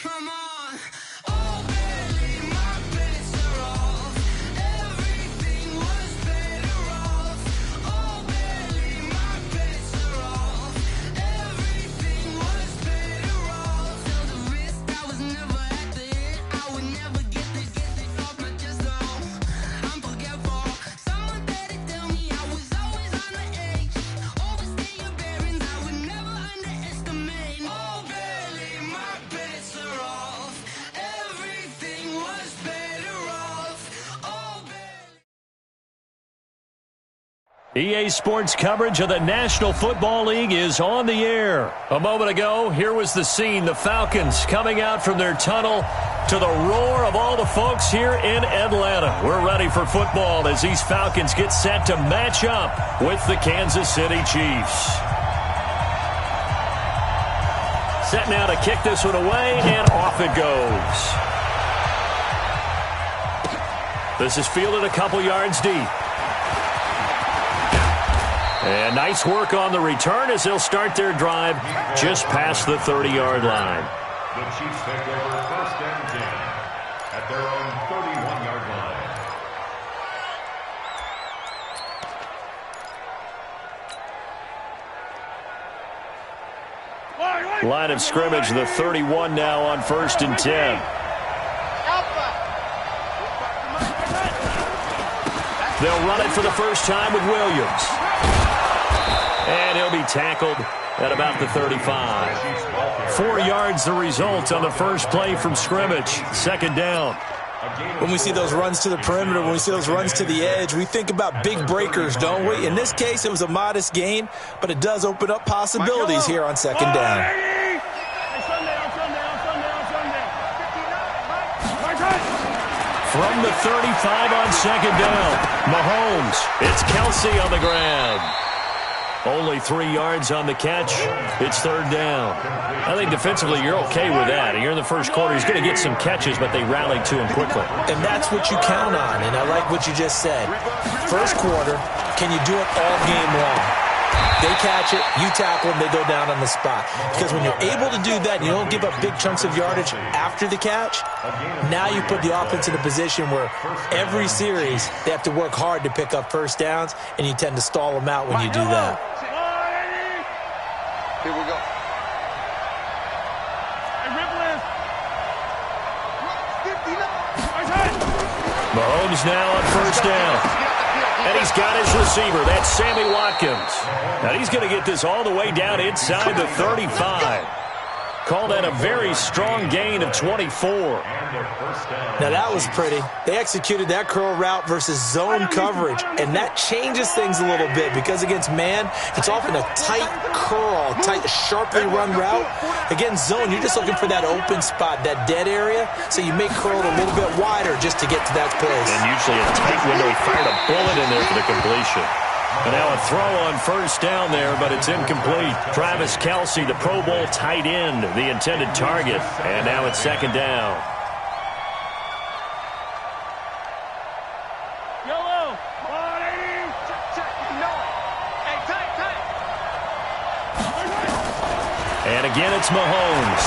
Come on. Oh, barely, my bets are off. Everything was better off. Oh, barely, my bets are off. Everything was better off. Till the risk, I was never at the hit. I would never get this off my chest, though. I'm forgetful. Someone better tell me I was always on the edge. Overstay your bearings, I would never underestimate. Oh, barely, my bets are off. Everything was better off. Oh, barely. EA Sports coverage of the National Football League is on the air. A moment ago, here was the scene. The Falcons coming out from their tunnel to the roar of all the folks here in Atlanta. We're ready for football as these Falcons get set to match up with the Kansas City Chiefs. Set now to kick this one away, and off it goes. This is fielded a couple yards deep. And nice work on the return as they'll start their drive just past the 30-yard line. The Chiefs take over first and 10 at their own 31-yard line. Line of scrimmage, the 31 now on first and 10. They'll run it for the first time with Williams. And he'll be tackled at about the 35. 4 yards the result on the first play from scrimmage. Second down. When we see those runs to the perimeter, when we see those runs to the edge, we think about big breakers, don't we? In this case, it was a modest gain, but it does open up possibilities here on second down. From the 35 on second down, Mahomes. It's Kelsey on the ground. Only 3 yards on the catch. It's third down. I think defensively you're okay with that. Here in the first quarter, he's going to get some catches, but they rallied to him quickly. And that's what you count on, and I like what you just said. First quarter, can you do it all game long? They catch it, you tackle them, they go down on the spot. Because when you're able to do that and you don't give up big chunks of yardage after the catch, now you put the offense in a position where every series they have to work hard to pick up first downs, and you tend to stall them out when you do that. Here we go. Mahomes now on first down. And he's got his receiver. That's Sammy Watkins. Now he's going to get this all the way down inside the 35. Call that a very strong gain of 24. Now that was pretty. They executed that curl route versus zone coverage, and that changes things a little bit because against man, it's often a tight curl, tight, sharply run route. Against zone, you're just looking for that open spot, that dead area, so you may curl it a little bit wider just to get to that place. And usually a tight window. He fired a bullet in there for the completion. And now a throw on first down there, but it's incomplete. Travis Kelsey, the Pro Bowl tight end, the intended target. And now it's second down. And again, it's Mahomes.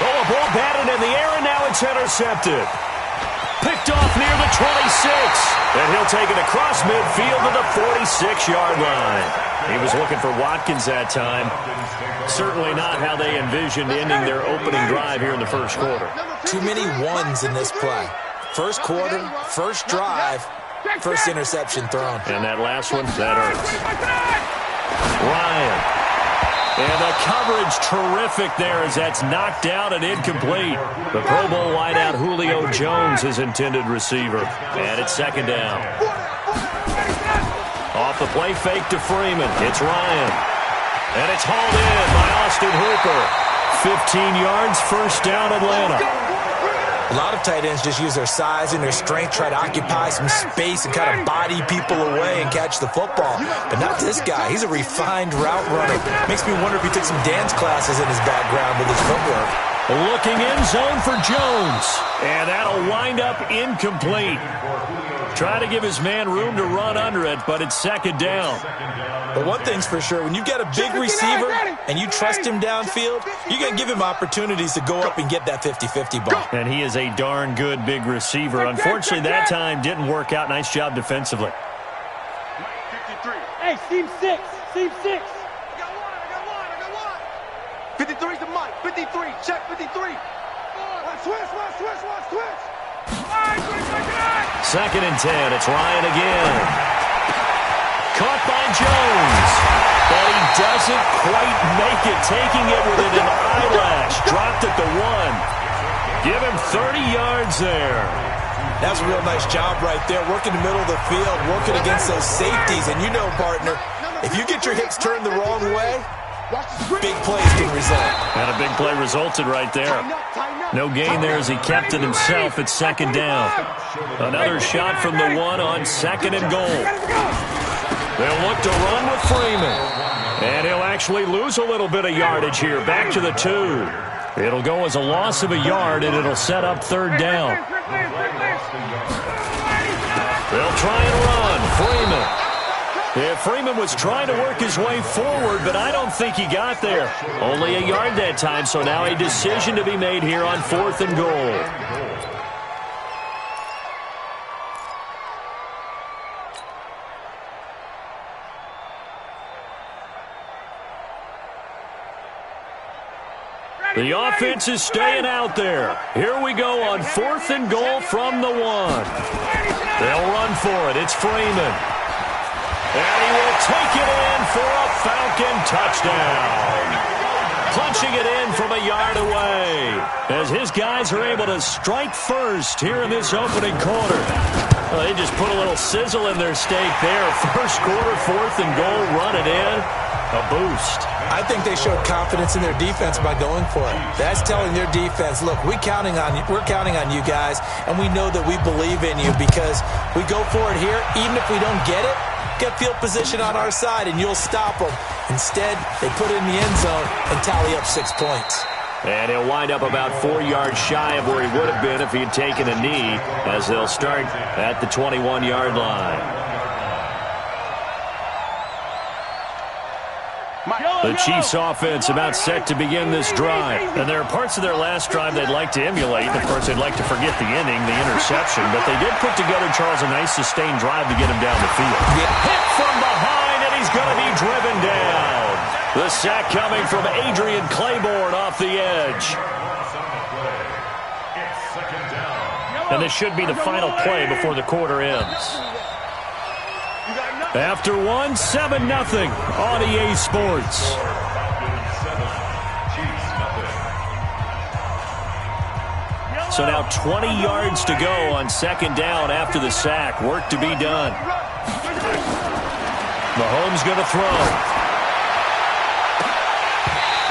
Oh, a ball batted in the air, and now it's intercepted. Picked off near the 26. And he'll take it across midfield to the 46-yard line. He was looking for Watkins that time. Certainly not how they envisioned ending their opening drive here in the first quarter. Too many ones in this play. First quarter, first drive, first interception thrown. And that last one, that hurts. Ryan. And the coverage terrific there as that's knocked out and incomplete. The Pro Bowl wideout Julio Jones, his intended receiver. And it's second down. Off the play fake to Freeman. It's Ryan. And it's hauled in by Austin Hooper. 15 yards, first down Atlanta. A lot of tight ends just use their size and their strength, try to occupy some space and kind of body people away and catch the football. But not this guy. He's a refined route runner. Makes me wonder if he took some dance classes in his background with his footwork. Looking in zone for Jones. And that'll wind up incomplete. Try to give his man room to run under it, but it's second down. But one thing's for sure, when you've got a big receiver and you trust him downfield, you're going to give him opportunities to go up and get that 50-50 ball. And he is a darn good big receiver. Unfortunately, that time didn't work out. Nice job defensively. 53. Hey, seam 6. Seam 6. I got one. 53's the mic. 53. Check 53. Switch. Second and 10. It's Ryan again. Caught by Jones. But he doesn't quite make it. Taking it within an eyelash. Dropped at the 1. Give him 30 yards there. That's a real nice job right there. Working the middle of the field. Working against those safeties. And you know, partner, if you get your hips turned the wrong way, big plays can result. And a big play resulted right there. No gain there as he kept it himself at second down. Another shot from the 1 on second and goal. They'll look to run with Freeman. And he'll actually lose a little bit of yardage here. Back to the 2. It'll go as a loss of a yard, and it'll set up third down. They'll try and run. Freeman. Yeah, Freeman was trying to work his way forward, but I don't think he got there. Only a yard that time, so now a decision to be made here on 4th and goal. The offense is staying out there. Here we go on 4th and goal from the 1. They'll run for it. It's Freeman. And he will take it in for a Falcon touchdown. Punching it in from a yard away as his guys are able to strike first here in this opening quarter. Well, they just put a little sizzle in their steak there. First quarter, 4th and goal, run it in. A boost. I think they showed confidence in their defense by going for it. That's telling their defense, look, we're counting on you guys, and we know that we believe in you because we go for it here. Even if we don't get it, get field position on our side, and you'll stop them. Instead, they put it in the end zone and tally up 6 points. And he'll wind up about 4 yards shy of where he would have been if he had taken a knee, as they'll start at the 21-yard line. The Chiefs' offense about set to begin this drive. And there are parts of their last drive they'd like to emulate. Of course, they'd like to forget the inning, the interception. But they did put together, Charles, a nice sustained drive to get him down the field. Hit from behind, and he's going to be driven down. The sack coming from Adrian Claiborne off the edge. And this should be the final play before the quarter ends. After 1, 7-0 on EA Sports. So now 20 yards to go on second down after the sack. Work to be done. Mahomes going to throw.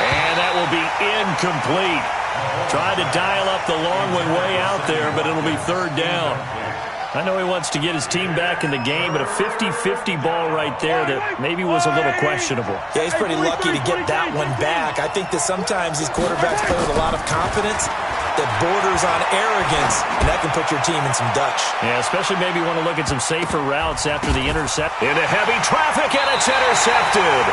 And that will be incomplete. Tried to dial up the long one way out there, but it'll be third down. I know he wants to get his team back in the game, but a 50-50 ball right there that maybe was a little questionable. Yeah, he's pretty lucky to get that one back. I think that sometimes these quarterbacks play with a lot of confidence that borders on arrogance, and that can put your team in some dutch. Yeah, especially maybe want to look at some safer routes after the intercept. Into heavy traffic, and it's intercepted.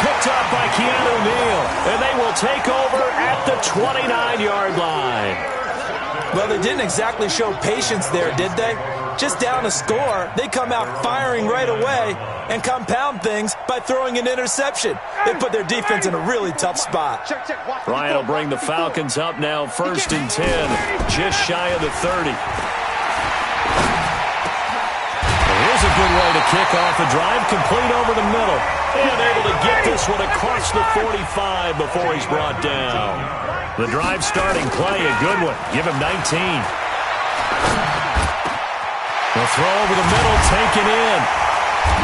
Picked up by Keanu Neal, and they will take over at the 29-yard line. Well, they didn't exactly show patience there, did they? Just down a score, they come out firing right away and compound things by throwing an interception. They put their defense in a really tough spot. Ryan will bring the Falcons up now, 1st and 10, just shy of the 30. Here's a good way to kick off a drive, complete over the middle. And able to get this one across the 45 before he's brought down. The drive starting play, a good one. Give him 19. They'll throw over the middle, taken in.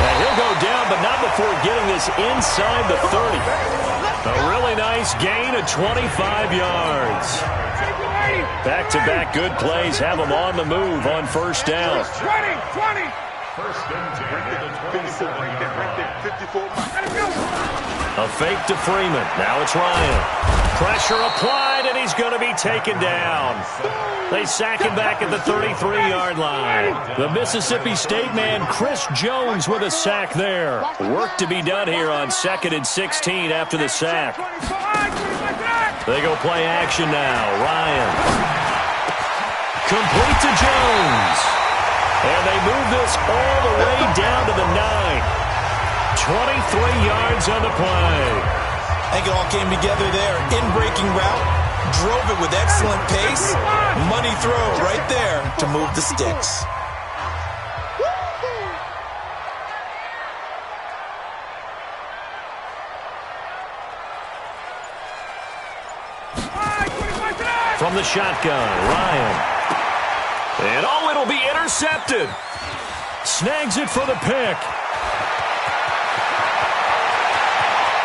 And he'll go down, but not before getting this inside the 30. A really nice gain of 25 yards. Back-to-back good plays have them on the move on first down. 20. 1st and 10 at the 27 yard line. 54. A fake to Freeman. Now it's Ryan. Pressure applied, and he's going to be taken down. They sack him back at the 33-yard line. The Mississippi State man, Chris Jones, with a sack there. Work to be done here on 2nd and 16 after the sack. They go play action now. Ryan. Complete to Jones. And they move this all the way down to the 9. 23 yards on the play. I think it all came together there. In-breaking route, drove it with excellent pace. Money throw right there to move the sticks. From the shotgun, Ryan. And it'll be intercepted. Snags it for the pick.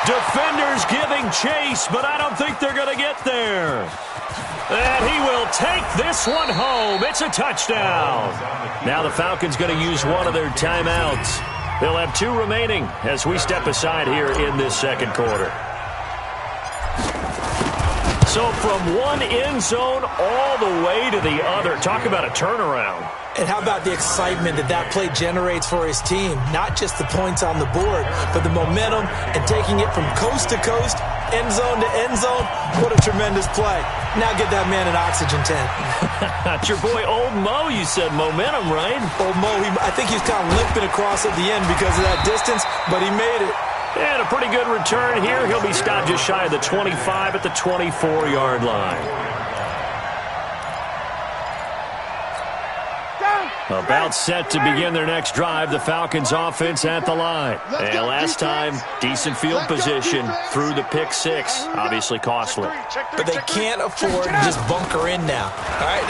Defenders giving chase, but I don't think they're going to get there. And he will take this one home. It's a touchdown. Now the Falcons going to use one of their timeouts. They'll have 2 remaining as we step aside here in this second quarter. So from one end zone all the way to the other. Talk about a turnaround. And how about the excitement that play generates for his team? Not just the points on the board, but the momentum and taking it from coast to coast, end zone to end zone. What a tremendous play. Now get that man an oxygen tent. That's your boy Old Mo. You said momentum, right? Old Mo, I think he's kind of limping across at the end because of that distance, but he made it. And a pretty good return here. He'll be stopped just shy of the 25 at the 24-yard line. About set to begin their next drive, the Falcons offense at the line. And last time, decent field position through the pick 6. Obviously costly. But they can't afford to just bunker in now. All right,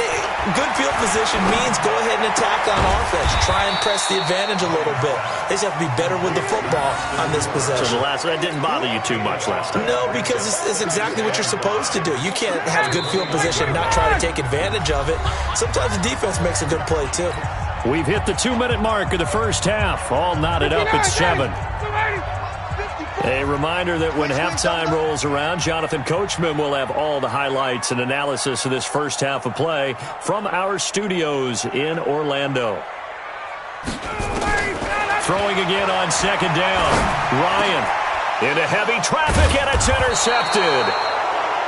good field position means go ahead and attack on offense. Try and press the advantage a little bit. They just have to be better with the football on this possession. So that didn't bother you too much last time? No, because it's exactly what you're supposed to do. You can't have good field position and not try to take advantage of it. Sometimes the defense makes a good play, too. We've hit the 2-minute mark of the first half. All knotted up at 7. A reminder that when halftime rolls around, Jonathan Coachman will have all the highlights and analysis of this first half of play from our studios in Orlando. Throwing again on 2nd down. Ryan into heavy traffic, and it's intercepted.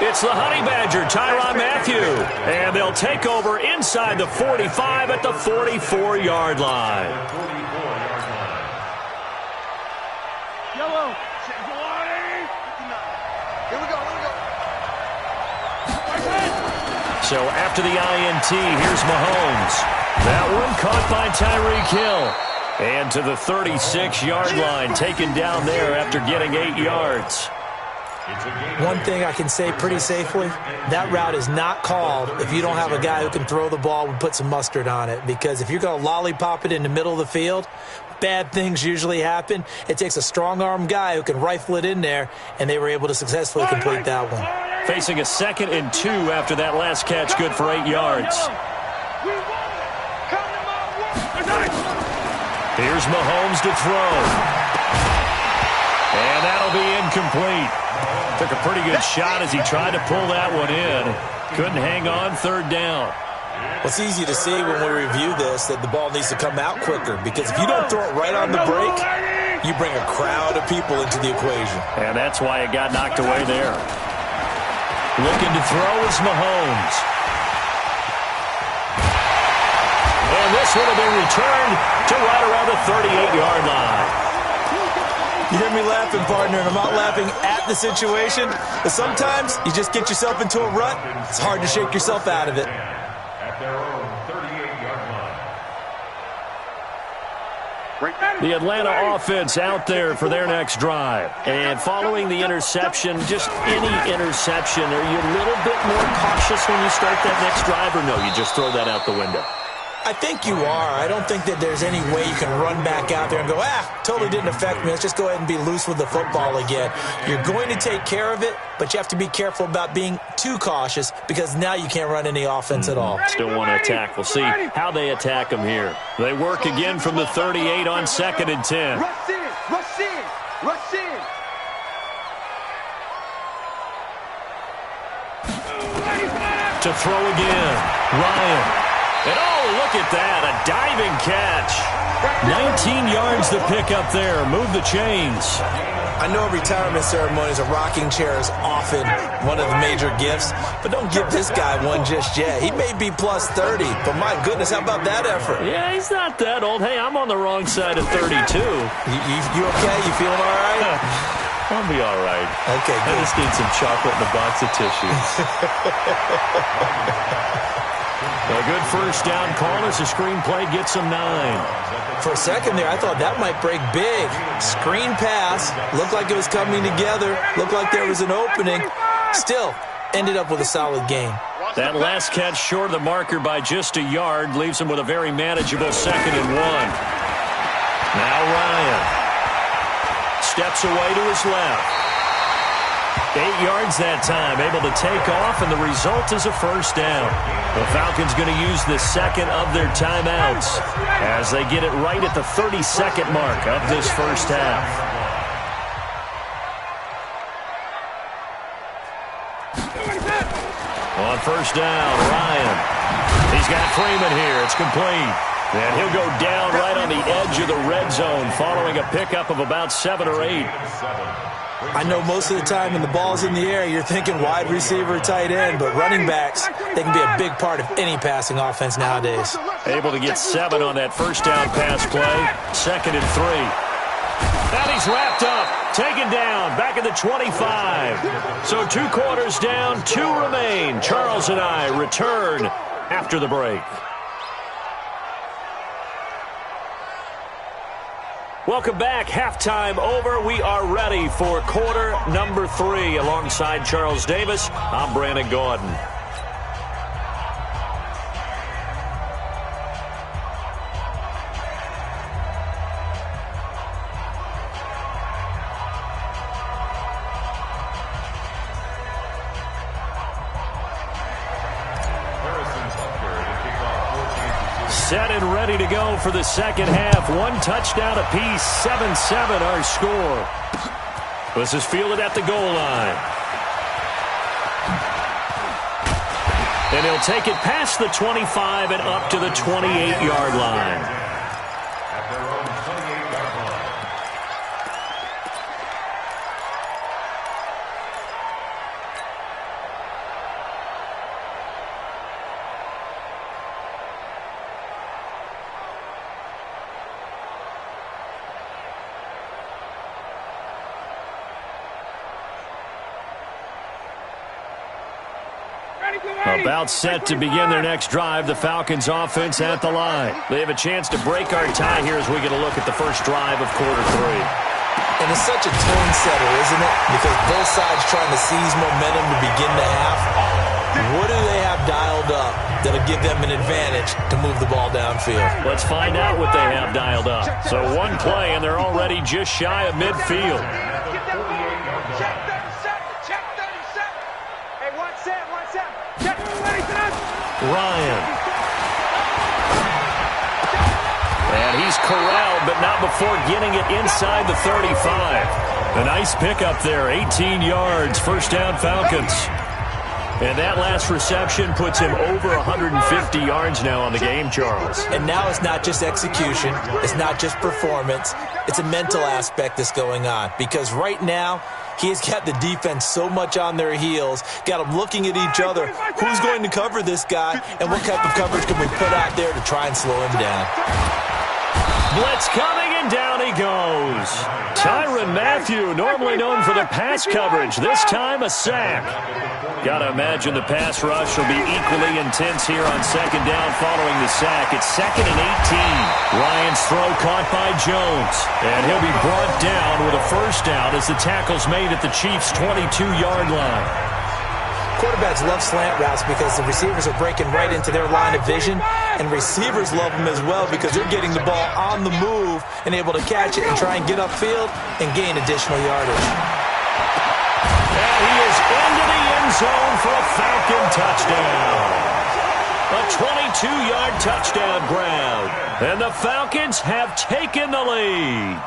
It's the Honey Badger, Tyrann Mathieu. And they'll take over inside the 45 at the 44-yard line. Yellow. Here we go. So after the INT, here's Mahomes. That one caught by Tyreek Hill. And to the 36-yard line, taken down there after getting 8 yards. One thing I can say pretty safely, that route is not called if you don't have a guy who can throw the ball and put some mustard on it. Because if you're going to lollipop it in the middle of the field, bad things usually happen. It takes a strong-arm guy who can rifle it in there, and they were able to successfully complete that one. Facing a 2nd and 2 after that last catch, good for 8 yards. Here's Mahomes to throw. And that'll be incomplete. Took a pretty good shot as he tried to pull that one in. Couldn't hang on 3rd down. Well, it's easy to see when we review this that the ball needs to come out quicker, because if you don't throw it right on the break, you bring a crowd of people into the equation. And that's why it got knocked away there. Looking to throw is Mahomes. And this one will be returned to right around the 38-yard line. You hear me laughing, partner, and I'm not laughing at the situation, but sometimes you just get yourself into a rut. It's hard to shake yourself out of it. At their own 38-yard line. The Atlanta offense out there for their next drive. And following the interception, just any interception, are you a little bit more cautious when you start that next drive, or no, you just throw that out the window? I think you are. I don't think that there's any way you can run back out there and go, totally didn't affect me. Let's just go ahead and be loose with the football again. You're going to take care of it, but you have to be careful about being too cautious, because now you can't run any offense at all. Still want to attack. We'll see how they attack them here. They work again from the 38 on 2nd and 10. Rush in. To throw again. Ryan. And oh, look at that. A diving catch. 19 yards to pick up there. Move the chains. I know at retirement ceremonies, a rocking chair is often one of the major gifts, but don't give this guy one just yet. He may be plus 30, but my goodness, how about that effort? Yeah, he's not that old. Hey, I'm on the wrong side of 32. You okay? You feeling all right? I'll be all right. Okay, good. I just need some chocolate and a box of tissues. A good first down call as the screenplay gets him 9. For a second there, I thought that might break big. Screen pass. Looked like it was coming together. Looked like there was an opening. Still, ended up with a solid gain. That last catch short of the marker by just a yard leaves him with a very manageable 2nd and 1. Now Ryan steps away to his left. 8 yards that time, able to take off, and the result is a first down. The Falcons going to use the second of their timeouts as they get it right at the 30-second mark of this first half. On first down, Ryan. He's got Freeman here. It's complete. And he'll go down right on the edge of the red zone following a pickup of about 7 or 8. I know most of the time when the ball's in the air, you're thinking wide receiver, tight end, but running backs, they can be a big part of any passing offense nowadays. Able to get 7 on that first down pass play. 2nd and 3. And he's wrapped up, taken down, back at the 25. So 2 quarters down, 2 remain. Charles and I return after the break. Welcome back. Halftime over. We are ready for quarter number 3. Alongside Charles Davis, I'm Brandon Gordon. Set and ready to go for the second half. 1 touchdown apiece, 7-7 our score. This is fielded at the goal line. And he'll take it past the 25 and up to the 28-yard line. At their own 28-yard line. About set to begin their next drive, the Falcons offense at the line. They have a chance to break our tie here as we get a look at the first drive of quarter 3. And it's such a tone setter, isn't it? Because both sides trying to seize momentum to begin the half. What do they have dialed up that'll give them an advantage to move the ball downfield? Let's find out what they have dialed up. So 1 play, and they're already just shy of midfield. Ryan. And he's corralled, but not before getting it inside the 35. A nice pickup there, 18 yards, first down Falcons. And that last reception puts him over 150 yards now on the game, Charles. And now it's not just execution. It's not just performance. It's a mental aspect that's going on. Because right now, he has got the defense so much on their heels, got them looking at each other. Who's going to cover this guy, and what type of coverage can we put out there to try and slow him down? Blitz coming, and down he goes. Tyrann Mathieu, normally known for the pass coverage, this time a sack. Got to imagine the pass rush will be equally intense here on second down following the sack. It's 2nd and 18. Ryan's throw caught by Jones. And he'll be brought down with a first down as the tackle's made at the Chiefs' 22-yard line. Quarterbacks love slant routes because the receivers are breaking right into their line of vision, and receivers love them as well because they're getting the ball on the move and able to catch it and try and get upfield and gain additional yardage. And he is into the end zone for a Falcon touchdown. A 22-yard touchdown grab. And the Falcons have taken the lead.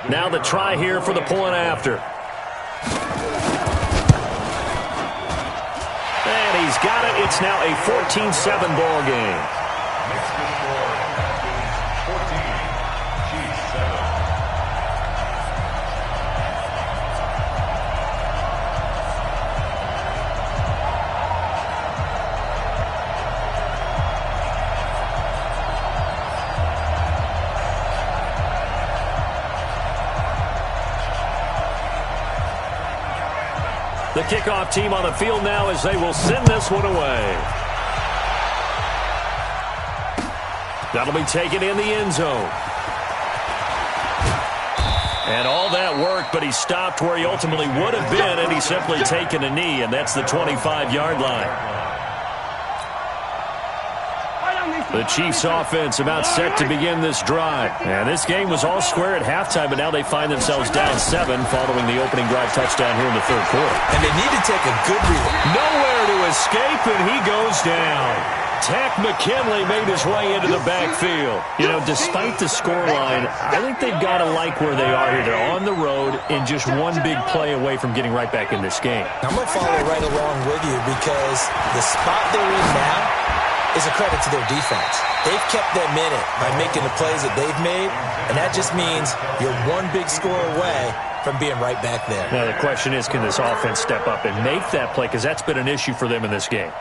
Now the try here for the point after. And he's got it. It's now a 14-7 ball game. Next to score, Falcons 14, Chiefs 7. The kickoff team on the field now as they will send this one away. That'll be taken in the end zone. And all that work, but he stopped where he ultimately would have been, and he's simply taken a knee, and that's the 25-yard line. The Chiefs offense about set to begin this drive. And this game was all square at halftime, but now they find themselves down 7 following the opening drive touchdown here in the third quarter. And they need to take a good read. Nowhere to escape, and he goes down. Tack McKinley made his way into the backfield. You know, despite the scoreline, I think they've got to like where they are here. They're on the road and just one big play away from getting right back in this game. I'm going to follow right along with you because the spot they're in now is a credit to their defense. They've kept them in it by making the plays that they've made, and that just means you're one big score away from being right back there. Now the question is, can this offense step up and make that play? Because that's been an issue for them in this game.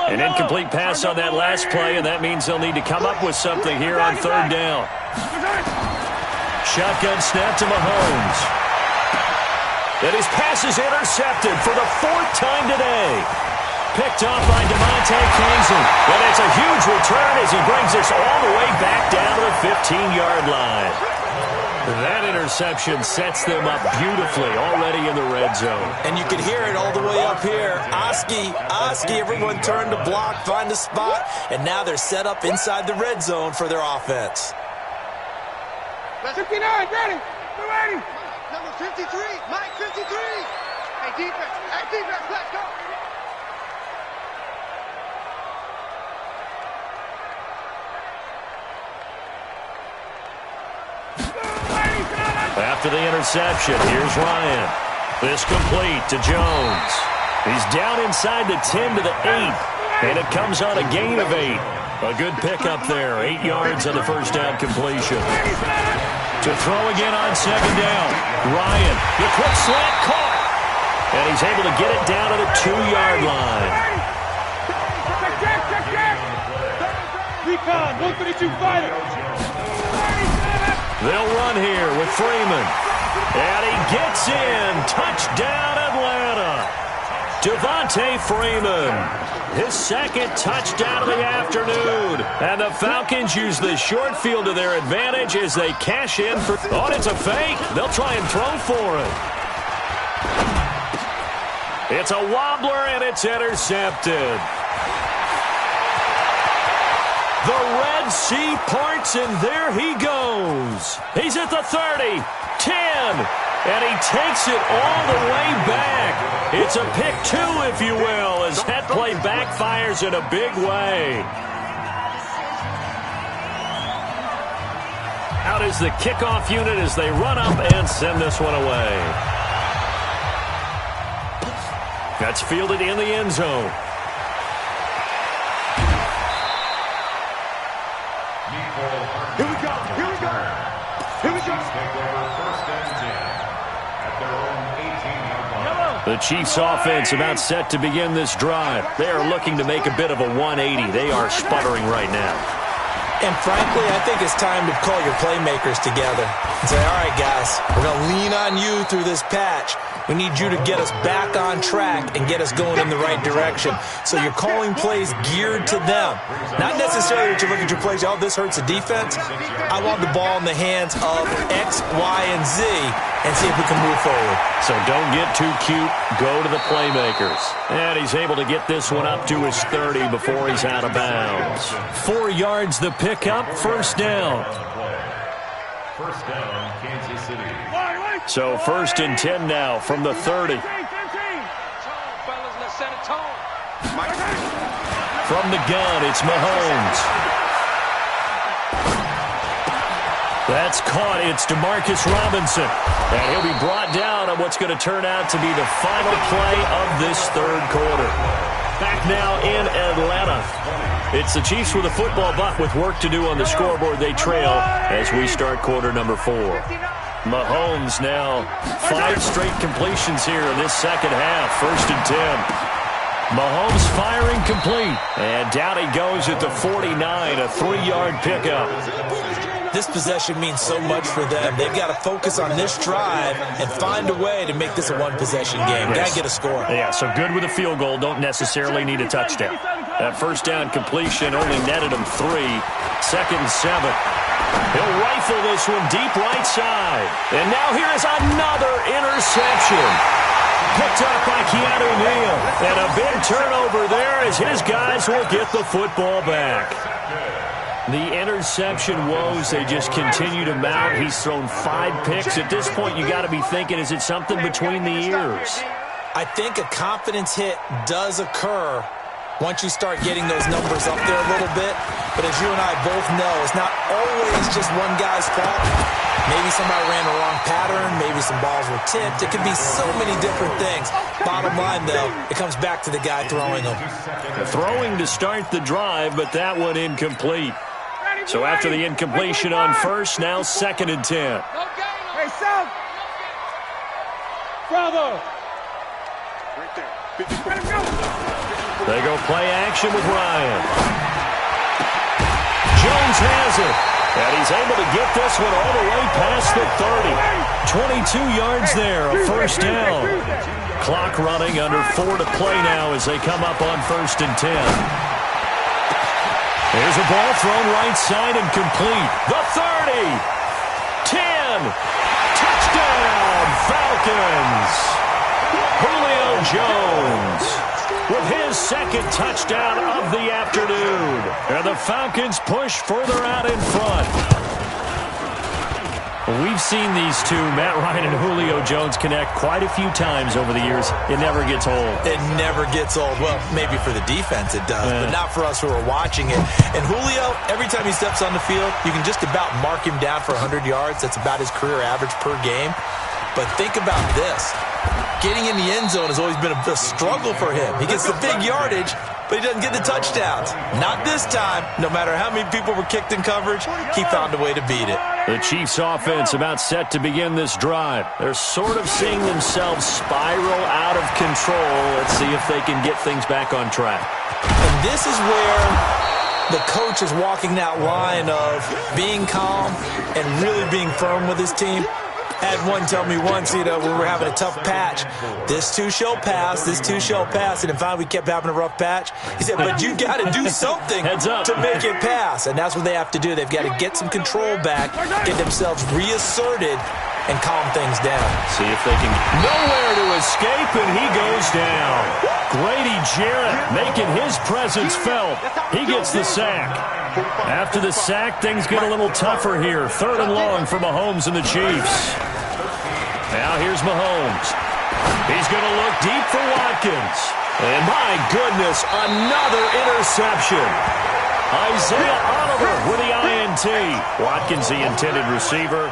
An incomplete pass on that last play, and that means they'll need to come up with something here on third down. Shotgun snap to Mahomes. And his pass is intercepted for the 4th time today. Picked off by Devontae Kingsley. And it's a huge return as he brings us all the way back down to the 15-yard line. That interception sets them up beautifully already in the red zone. And you can hear it all the way up here. Oski, everyone turned to block, find a spot, and now they're set up inside the red zone for their offense. 59, ready, we're ready. Number 53, Mike 53. Hey, defense, let's go. After the interception, here's Ryan. This complete to Jones. He's down inside the 10 to the 8, and it comes on a gain of 8. A good pickup there, 8 yards on the first down completion. To throw again on second down. Ryan, the quick slant caught. And he's able to get it down to the 2-yard line. Recon, 132 fighter. They'll run here with Freeman. And he gets in. Touchdown, Atlanta. Devontae Freeman. His second touchdown of the afternoon. And the Falcons use the short field to their advantage as they cash in for... Oh, it's a fake. They'll try and throw for it. It's a wobbler, and it's intercepted. The Red Sea parts, and there he goes. He's at the 30, 10, and he takes it all the way back. It's a pick 2, if you will, as that play backfires in a big way. Out is the kickoff unit as they run up and send this one away. That's fielded in the end zone. Here we go. The Chiefs offense about set to begin this drive. They are looking to make a bit of a 180. They are sputtering right now. And frankly, I think it's time to call your playmakers together and say, all right, guys, we're going to lean on you through this patch. We need you to get us back on track and get us going in the right direction. So you're calling plays geared to them. Not necessarily that you look at your plays, oh, this hurts the defense. I want the ball in the hands of X, Y, and Z and see if we can move forward. So don't get too cute. Go to the playmakers. And he's able to get this one up to his 30 before he's out of bounds. 4 yards the pickup, first down. First down, Kansas City. So 1st and 10 now from the 30. From the gun, it's Mahomes. That's caught. It's Demarcus Robinson. And he'll be brought down on what's going to turn out to be the final play of this third quarter. Back now in Atlanta. It's the Chiefs with a football, but with work to do on the scoreboard, they trail as we start quarter number 4. Mahomes now 5 straight completions here in this second half. 1st and 10. Mahomes firing complete. And down he goes at the 49, a 3-yard pickup. This possession means so much for them. They've got to focus on this drive and find a way to make this a one-possession game. Got to get a score. Yeah, so good with a field goal. Don't necessarily need a touchdown. That first down completion only netted him 3. 2nd and 7. He'll rifle this one deep right side. And now here is another interception. Picked up by Keanu Neal. And a big turnover there as his guys will get the football back. The interception woes, they just continue to mount. He's thrown 5 picks. At this point, you got to be thinking, is it something between the ears? I think a confidence hit does occur once you start getting those numbers up there a little bit. But as you and I both know, it's not always just one guy's fault. Maybe somebody ran the wrong pattern. Maybe some balls were tipped. It can be so many different things. Bottom line, though, it comes back to the guy throwing them. Throwing to start the drive, but that one incomplete. So after the incompletion on first, now 2nd and 10. Hey, South. Bravo. Right there. They go play action with Ryan. Jones has it. And he's able to get this one all the way past the 30. 22 yards there, a first down. Clock running, under 4 to play now as they come up on 1st and 10. Here's a ball thrown right side and complete. The 30. 10. Touchdown, Falcons. Julio Jones with his 2nd touchdown of the afternoon. And the Falcons push further out in front. We've seen these two, Matt Ryan and Julio Jones, connect quite a few times over the years. It never gets old. It never gets old. Well, maybe for the defense it does, but not for us who are watching it. And Julio, every time he steps on the field, you can just about mark him down for 100 yards. That's about his career average per game. But think about this. Getting in the end zone has always been a struggle for him. He gets the big yardage, but he doesn't get the touchdowns. Not this time. No matter how many people were kicked in coverage, he found a way to beat it. The Chiefs offense about set to begin this drive. They're sort of seeing themselves spiral out of control. Let's see if they can get things back on track. And this is where the coach is walking that line of being calm and really being firm with his team. Had one tell me once, we were having a tough patch. This too shall pass, this too shall pass. And then finally we kept having a rough patch. He said, but you got to do something to make it pass. And that's what they have to do. They've got to get some control back, get themselves reasserted, and calm things down. See if they can. Nowhere to escape, and he goes down. Grady Jarrett making his presence felt. He gets the sack. After the sack, things get a little tougher here. 3rd and long for Mahomes and the Chiefs. Now here's Mahomes. He's going to look deep for Watkins. And my goodness, another interception. Isaiah Oliver with the INT. Watkins, the intended receiver.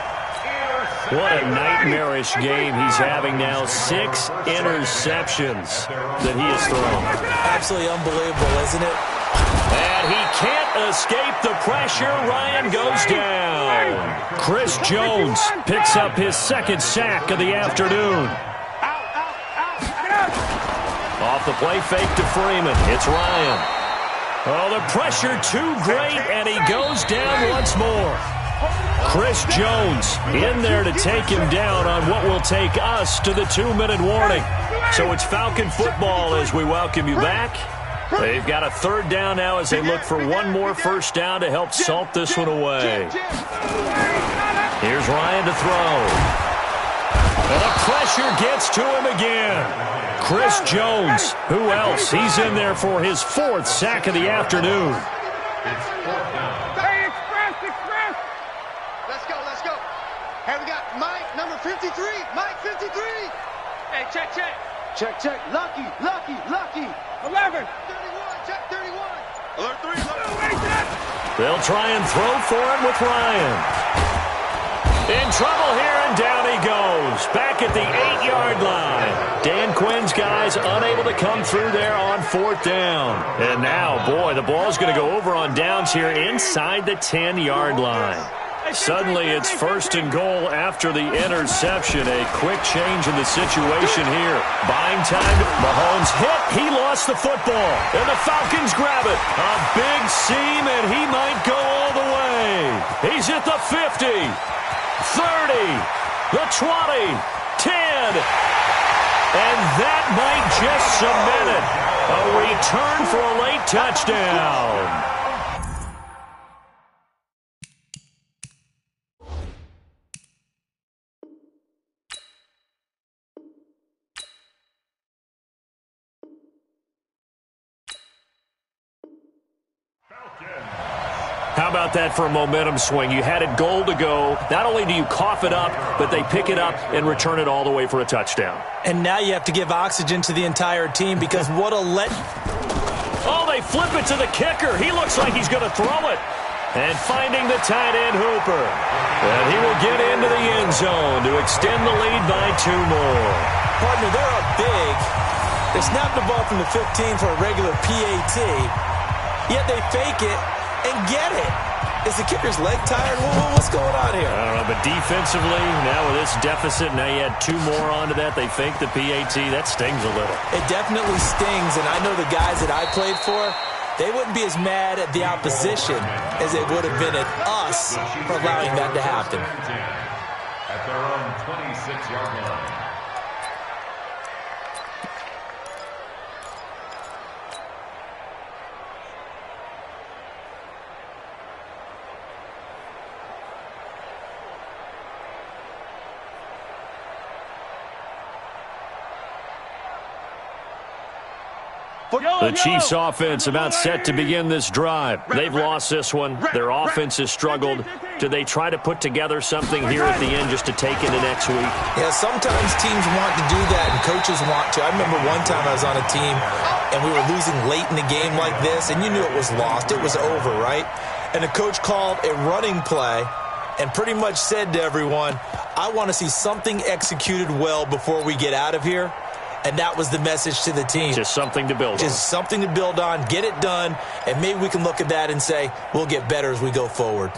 What a nightmarish game he's having now. 6 interceptions that he has thrown. Absolutely unbelievable, isn't it? And he can't escape the pressure. Ryan goes down. Chris Jones picks up his 2nd sack of the afternoon. Off the play fake to Freeman. It's Ryan. Oh, the pressure too great, and he goes down once more. Chris Jones in there to take him down on what will take us to the 2-minute warning. So it's Falcon football as we welcome you back. They've got a 3rd down now as they look for one more first down to help salt this one away. Here's Ryan to throw. And the pressure gets to him again. Chris Jones, who else? He's in there for his 4th sack of the afternoon. Hey, express. Let's go. Hey, we got Mike, number 53. Mike, 53. Hey, check. Check. Lucky. 11. 31, check 31. They'll try and throw for it with Ryan. In trouble here, and down he goes. Back at the 8-yard line. Dan Quinn's guys unable to come through there on 4th down. And now, boy, the ball's going to go over on downs here inside the 10-yard line. Suddenly, it's 1st and goal after the interception. A quick change in the situation here. Buying time. Mahomes hit. He lost the football. And the Falcons grab it. A big seam, and he might go all the way. He's at the 50. 30, the 20, 10, and that might just cement it. A return for a late touchdown. How about that for a momentum swing? You had it goal to go. Not only do you cough it up, but they pick it up and return it all the way for a touchdown. And now you have to give oxygen to the entire team because what a Oh, they flip it to the kicker. He looks like he's going to throw it. And finding the tight end, Hooper. And he will get into the end zone to extend the lead by 2 more. Partner, they're up big. They snap the ball from the 15 for a regular PAT, yet they fake it and get it. Is the kicker's leg tired? What's going on here? I don't know, but defensively, now with this deficit, now you add 2 more onto that. They fake the PAT. That stings a little. It definitely stings, and I know the guys that I played for, they wouldn't be as mad at the opposition as they would have been at us for allowing that to happen. At their own 26-yard line. The Chiefs' offense about set to begin this drive. They've lost this one. Their offense has struggled. Do they try to put together something here at the end just to take into next week? Yeah, sometimes teams want to do that and coaches want to. I remember one time I was on a team and we were losing late in the game like this, and you knew it was lost. It was over, right? And the coach called a running play and pretty much said to everyone, I want to see something executed well before we get out of here. And that was the message to the team. Just something to build on. Just something to build on, get it done, and maybe we can look at that and say, we'll get better as we go forward.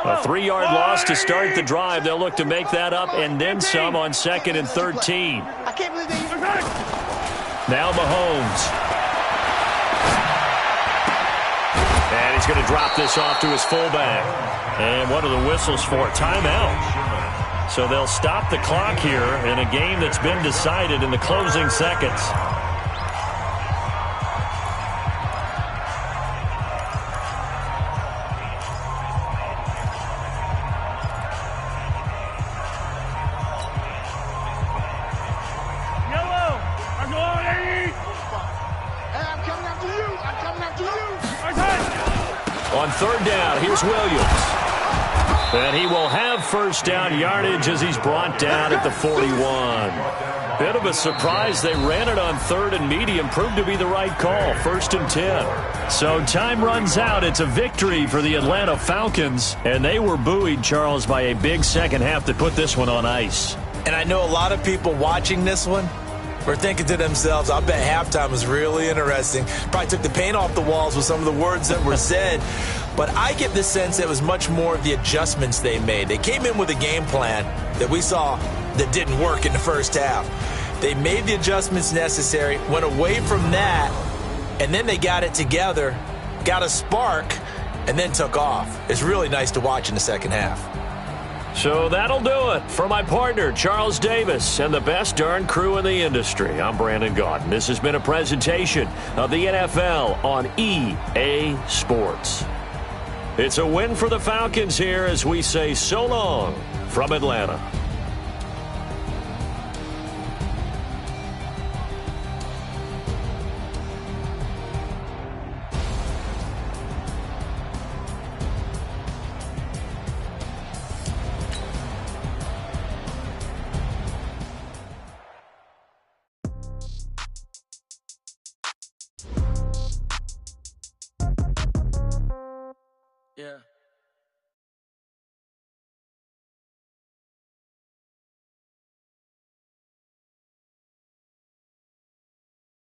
A 3-yard loss to start the drive. They'll look to make that up and then some on 2nd and 13. I can't believe they even Now Mahomes. And he's going to drop this off to his fullback. And what are the whistles for? Timeout. So they'll stop the clock here in a game that's been decided in the closing seconds. On 3rd down, here's Williams. And he will have 1st down yardage as he's brought down at the 41. Bit of a surprise. They ran it on 3rd and medium. Proved to be the right call. 1st and 10. So time runs out. It's a victory for the Atlanta Falcons. And they were buoyed, Charles, by a big second half to put this one on ice. And I know a lot of people watching this one were thinking to themselves, I bet halftime was really interesting. Probably took the paint off the walls with some of the words that were said. But I get the sense that it was much more of the adjustments they made. They came in with a game plan that we saw that didn't work in the first half. They made the adjustments necessary, went away from that, and then they got it together, got a spark, and then took off. It's really nice to watch in the second half. So that'll do it for my partner, Charles Davis, and the best darn crew in the industry. I'm Brandon Gaudin. This has been a presentation of the NFL on EA Sports. It's a win for the Falcons here as we say so long from Atlanta. Yeah.